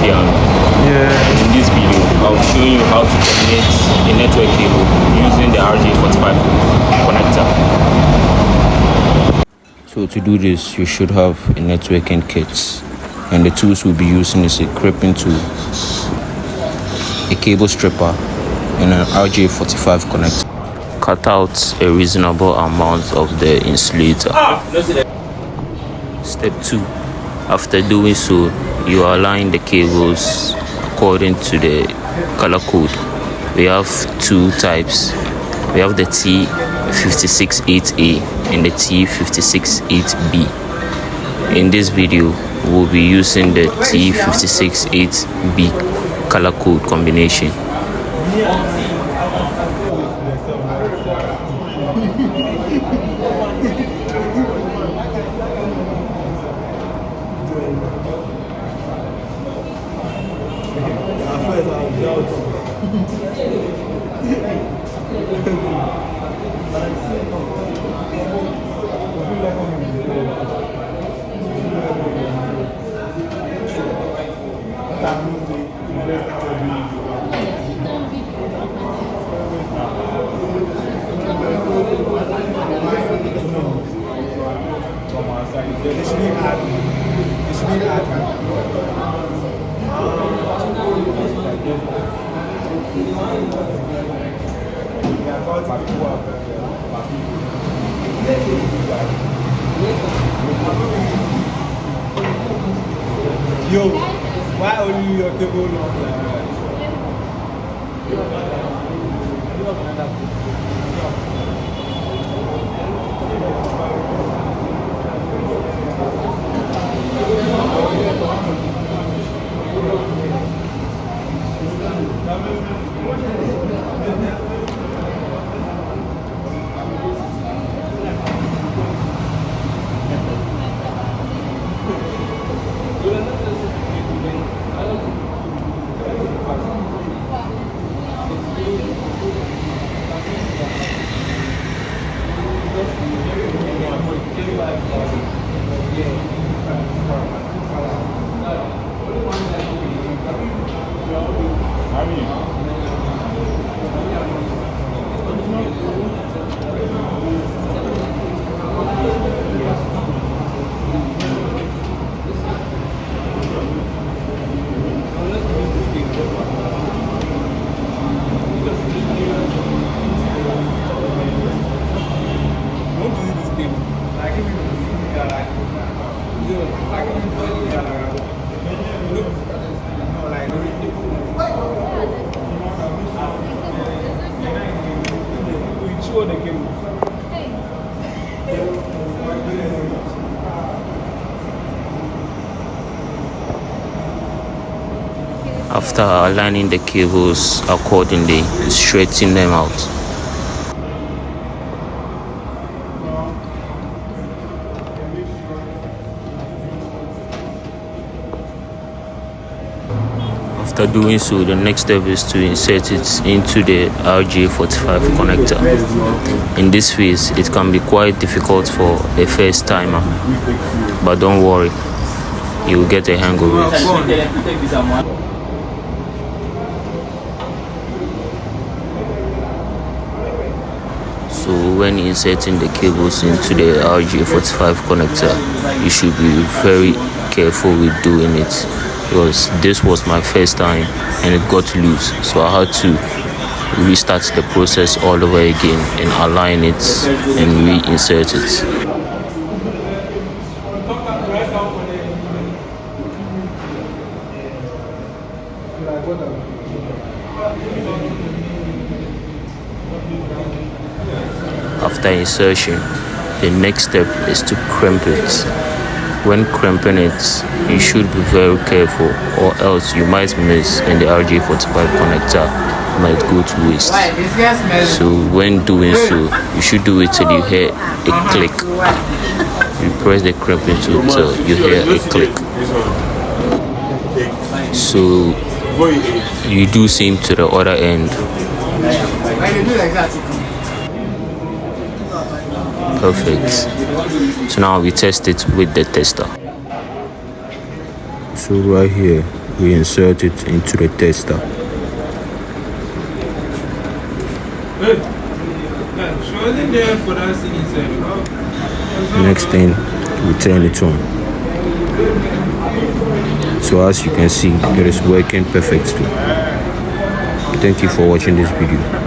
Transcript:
understand. In this video, I'll show you how to terminate a network cable using the RJ45 connector. So to do this, you should have a networking kit, and the tools we'll be using is a crimping tool, a cable stripper, and an RJ45 connector. Cut out a reasonable amount of the insulator. Step 2. After doing so, you align the cables according to the color code. We have two types. We have the T568A and the T568B. In this video, we'll be using the T568B color code combination. Yo, why only your cable long? After aligning the cables accordingly, straighten them out. After doing so, the next step is to insert it into the RJ45 connector. In this phase, it can be quite difficult for the first timer, but don't worry, you will get a hang of it. So when inserting the cables into the RJ45 connector, you should be very careful with doing it, because this was my first time and it got loose, so I had to restart the process all over again and align it and reinsert it. After insertion, the next step is to crimp it. When crimping it, you should be very careful, or else you might miss and the RJ45 connector might go to waste. So when doing so, you should do it till you hear a click. You press the crimping tool till you hear a click. So you do same to the other end. Perfect. So now we test it with the tester. So right here, we insert it into the tester. Next thing, we turn it on. So as you can see, it is working perfectly. Thank you for watching this video.